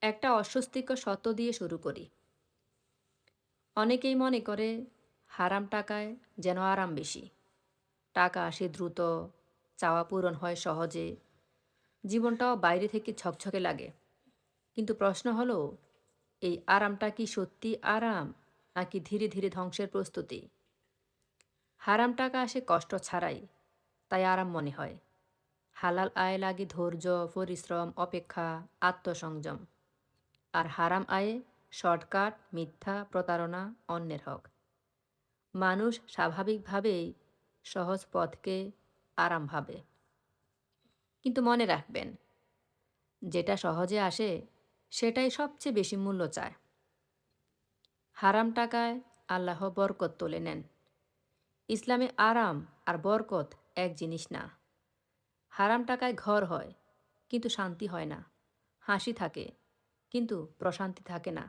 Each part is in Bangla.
একটা অস্বস্তিকর সত্য দিয়ে শুরু করি। অনেকেই মনে করে হারাম টাকায় যেন আরাম বেশি। টাকা আসে দ্রুত, চাওয়া পূরণ হয় সহজে, জীবনটাও বাইরে থেকে ঝকঝকে লাগে। কিন্তু প্রশ্ন হলো, এই আরামটা কি সত্যি আরাম, নাকি ধীরে ধীরে ধ্বংসের প্রস্তুতি? হারাম টাকা আসে কষ্ট ছাড়াই, তাই আরাম মনে হয়। হালাল আয় লাগে ধৈর্য, পরিশ্রম, অপেক্ষা, আত্মসংযম। আর হারাম আয়ে শর্টকাট, মিথ্যা, প্রতারণা, অন্যের হক। মানুষ স্বাভাবিকভাবেই সহজ পথকে আরাম ভাবে। কিন্তু মনে রাখবেন, যেটা সহজে আসে সেটাই সবচেয়ে বেশি মূল্য চায়। হারাম টাকায় আল্লাহ বরকত তুলে নেন। ইসলামে আরাম আর বরকত এক জিনিস না। হারাম টাকায় ঘর হয়, কিন্তু শান্তি হয় না। হাসি থাকে, কিন্তু প্রশান্তি থাকে না।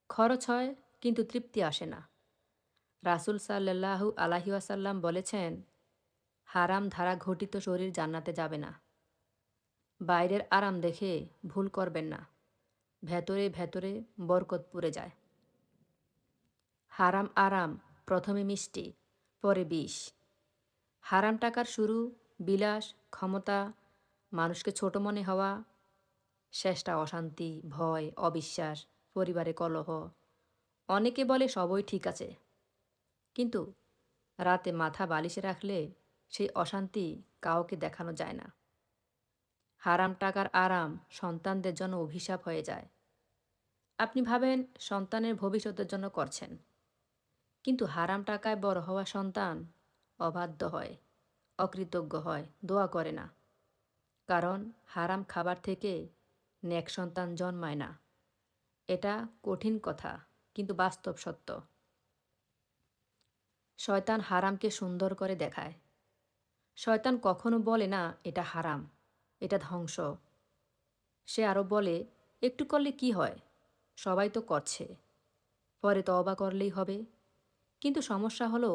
খরচ হয়, কিন্তু তৃপ্তি আসে না। রাসূল সাল্লাল্লাহু আলাইহি ওয়াসাল্লাম বলেছেন, হারাম ধারা ঘটিত শরীর জান্নাতে যাবে না। বাইরের আরাম দেখে ভুল করবেন না। ভেতরে ভেতরে বরকত পুড়ে যায়। হারাম আরাম, প্রথমে মিষ্টি, পরে বিষ। হারাম টাকার শুরু বিলাস, ক্ষমতা, মানুষকে ছোট মনে হওয়া, শেষটা অশান্তি, ভয়, অবিশ্বাস, পরিবারে কলহ। অনেকে বলে সবই ঠিক আছে, কিন্তু রাতে মাথা বালিশে রাখলে সেই অশান্তি কাউকে দেখানো যায় না। হারাম টাকার আরাম সন্তানদের জন্য অভিশাপ হয়ে যায়। আপনি ভাবেন সন্তানের ভবিষ্যতের জন্য করছেন, কিন্তু হারাম টাকায় বড় হওয়া সন্তান অবাধ্য হয়, অকৃতজ্ঞ হয়, দোয়া করে না। কারণ হারাম খাবার থেকে নেক সন্তান জন্মায় না। এটা কঠিন কথা, কিন্তু বাস্তব সত্য। শয়তান হারামকে সুন্দর করে দেখায়। শয়তান কখনো বলে না এটা হারাম, এটা ধ্বংস। সে আরো বলে, একটু করলে কি হয়, সবাই তো করছে, পরে তওবা করলেই হবে। কিন্তু সমস্যা হলো,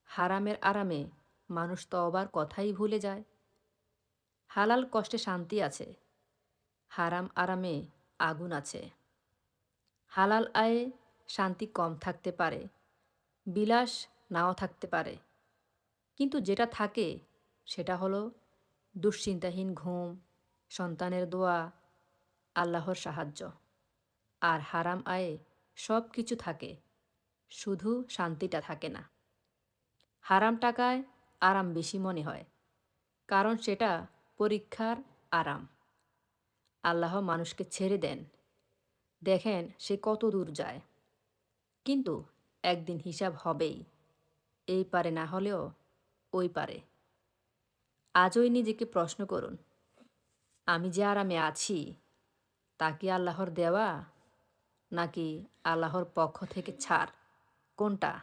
হারামের আরামে মানুষ তওবার কথাই ভুলে যায়। হালাল কষ্টে শান্তি আছে, হারাম আরামে আগুন আছে। হালাল আয়ে শান্তি কম থাকতে পারে, বিলাস নাও থাকতে পারে, কিন্তু যেটা থাকে সেটা হলো দুশ্চিন্তাহীন ঘুম, সন্তানের দোয়া, আল্লাহর সাহায্য। আর হারাম আয়ে সব কিছু থাকে, শুধু শান্তিটা থাকে না। হারাম টাকায় আরাম বেশি মনে হয়, কারণ সেটা পরীক্ষার আরাম। আল্লাহ মানুষকে ছেড়ে দেন, দেখেন সে কত দূর যায়। কিন্তু একদিন হিসাব হবেই, এই পারে না হলেও ওই পারে। আজই নিজেকে প্রশ্ন করুন, আমি যে আরামে আছি তা কি আল্লাহর দেওয়া, নাকি আল্লাহর পক্ষ থেকে ছাড়? কোনটা?